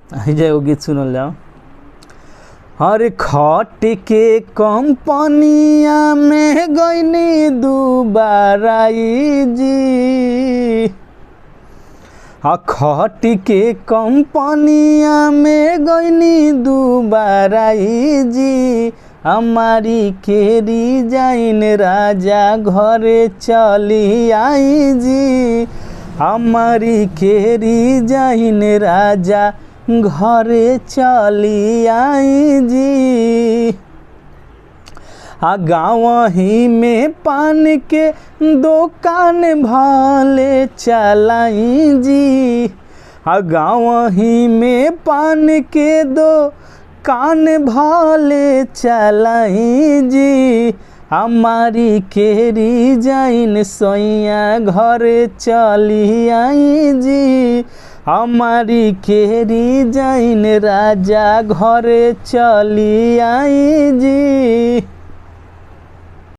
जाए वो गीत सुनल जाओ। हर खट के कंपनिया में गईनी दुबाराई जी, खट के कंपनिया में गईनी दुबाराई जी, हमारी केरी जाइन राजा घरे चली आई जी, हमारी केरी जाइन राजा घरे चली आई जी। गाँव ही में पान के दुकान भले चलाई जी, गाँव ही में पान के दुकान भले चलाई जी, हमारी केरी जाइन सैया घरे चली आई जी, हमारी केरी जाइन राजा घरे चली आई जी।